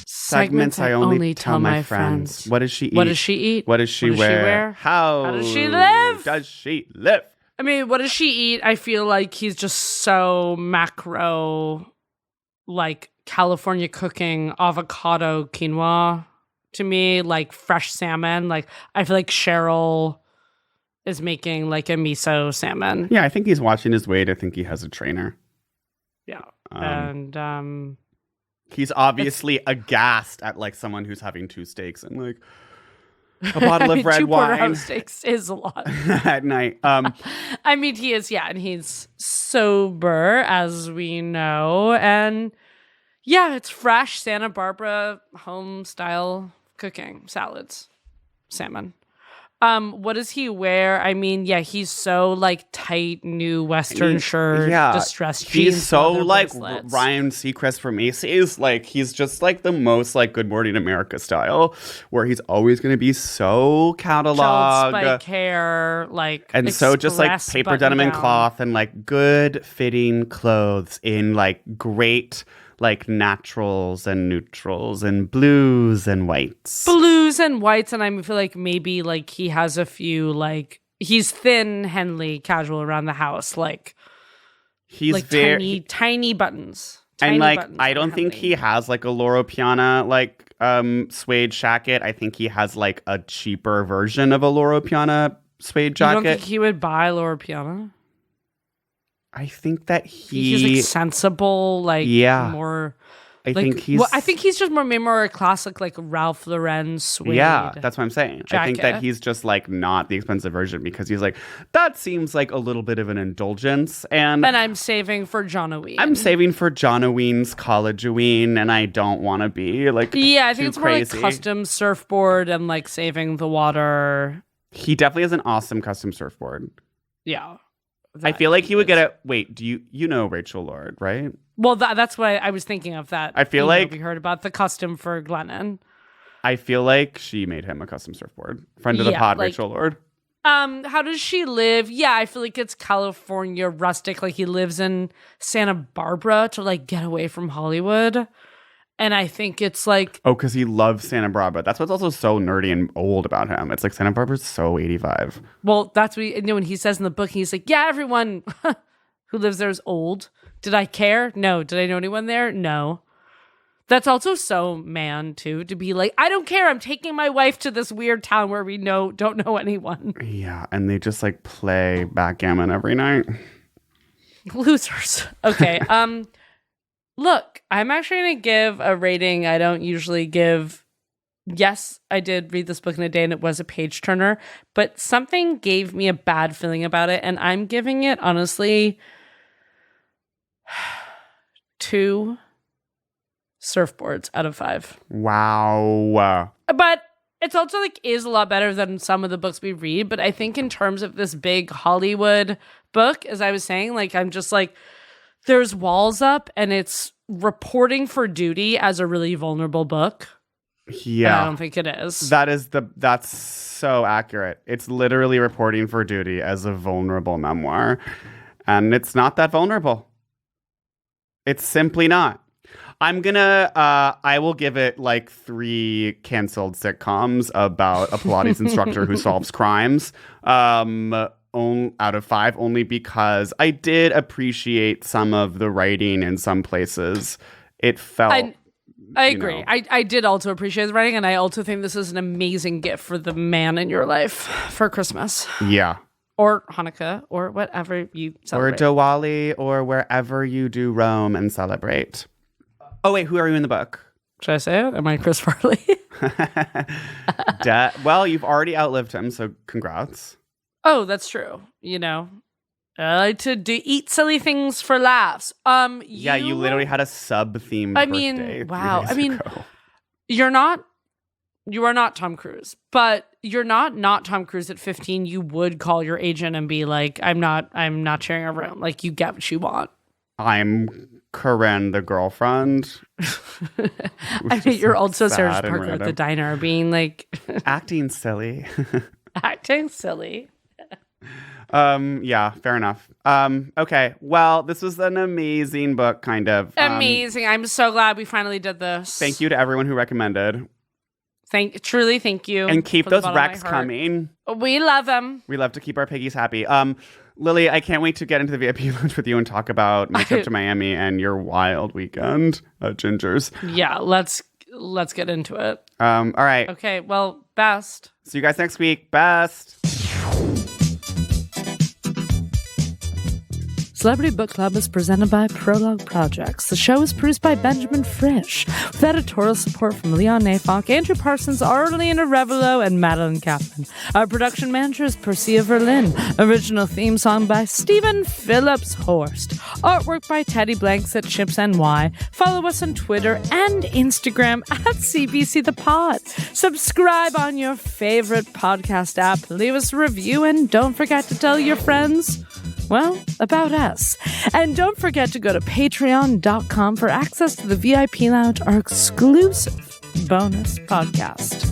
Segments I only tell my friends. What does she eat? What does she eat? What does she wear? How does she live? Does she live? I mean, what does she eat? I feel like he's just so macro, like California cooking, avocado quinoa to me, like fresh salmon. Like I feel like Cheryl is making like a miso salmon. Yeah, I think he's watching his weight. I think he has a trainer. Yeah. And he's obviously aghast at like someone who's having 2 steaks and like a bottle of red 2 wine. porterhouse steaks is a lot at night. I mean, he is, and he's sober, as we know, and it's fresh Santa Barbara home style cooking, salads, salmon. What does he wear? I mean, he's so like tight new Western shirt, distressed jeans. He's so like bracelets. Ryan Seacrest from Macy's. Like he's just like the most like Good Morning America style, where he's always going to be so catalog, spike hair, like and so just like paper denim and cloth and like good fitting clothes in like great like naturals and neutrals and blues and whites. And I feel like maybe like he has a few like he's thin Henley casual around the house, like he's like very tiny buttons. And like buttons I don't think he has like a Loro Piana like suede jacket. I think he has like a cheaper version of a Loro Piana suede jacket. You don't think he would buy Loro Piana? I think that he's like sensible, like more. I think he's just more a classic like Ralph Lauren suede. Yeah, that's what I'm saying. Jacket. I think that he's just like not the expensive version because he's like that seems like a little bit of an indulgence, and I'm saving for Johnoween. I'm saving for Johnoween's Collegeoween, and I don't want to be like I think it's crazy. More like custom surfboard and like saving the water. He definitely has an awesome custom surfboard. Yeah. I feel like he would get it. Wait, do you know Rachel Lord, right? Well, that's what I was thinking of. That I feel like we heard about the custom for Glennon. I feel like she made him a custom surfboard. Friend of the pod, like, Rachel Lord. How does she live? Yeah, I feel like it's California rustic. Like he lives in Santa Barbara to like get away from Hollywood. And I think it's like... Oh, because he loves Santa Barbara. That's what's also so nerdy and old about him. It's like Santa Barbara's so 85. Well, that's what when he says in the book, he's like, everyone who lives there is old. Did I care? No. Did I know anyone there? No. That's also so man, too, to be like, I don't care. I'm taking my wife to this weird town where we don't know anyone. Yeah, and they just like play backgammon every night. Losers. Okay. Look, I'm actually going to give a rating I don't usually give. Yes, I did read this book in a day and it was a page turner, but something gave me a bad feeling about it, and I'm giving it, honestly, 2 surfboards out of 5. Wow. But it's also like is a lot better than some of the books we read. But I think in terms of this big Hollywood book, as I was saying, like I'm just like, there's walls up and it's reporting for duty as a really vulnerable book. Yeah. I don't think it is. That's so accurate. It's literally reporting for duty as a vulnerable memoir. And it's not that vulnerable. It's simply not. I will give it like 3 canceled sitcoms about a Pilates instructor who solves crimes out of 5, only because I did appreciate some of the writing in some places. It felt... I agree. I did also appreciate the writing, and I also think this is an amazing gift for the man in your life for Christmas. Yeah. Or Hanukkah, or whatever you celebrate. Or Diwali, or wherever you do roam and celebrate. Oh, wait, who are you in the book? Should I say it? Am I Chris Farley? Well, you've already outlived him, so congrats. Oh, that's true. You know, I like to eat silly things for laughs. You literally had a sub-themed birthday. Wow. 3 days ago. You are not Tom Cruise, but you're not Tom Cruise at 15. You would call your agent and be like, I'm not sharing a room. Like, you get what you want. I'm Corinne, the girlfriend. I mean, you're also Sarah Parker at the diner being like... acting silly. Acting silly. Yeah, fair enough. Okay, well, this was an amazing book, kind of. Amazing. I'm so glad we finally did this. Thank you to everyone who recommended. Truly thank you. And keep those recs coming. We love them. We love to keep our piggies happy. Lily, I can't wait to get into the VIP lounge with you and talk about my trip to Miami and your wild weekend at Ginger's. Yeah, let's get into it. All right. Okay, well, best. See you guys next week. Best. Celebrity Book Club is presented by Prologue Projects. The show is produced by Benjamin Frisch, with editorial support from Leon Nafok, Andrew Parsons, Arlena Revelo, and Madeline Kaplan. Our production manager is Percia Verlin. Original theme song by Stephen Phillips Horst. Artwork by Teddy Blanks at Chips NY. Follow us on Twitter and Instagram at CBC The Pod. Subscribe on your favorite podcast app. Leave us a review, and don't forget to tell your friends, well, about us. And don't forget to go to patreon.com for access to the VIP Lounge, our exclusive bonus podcast.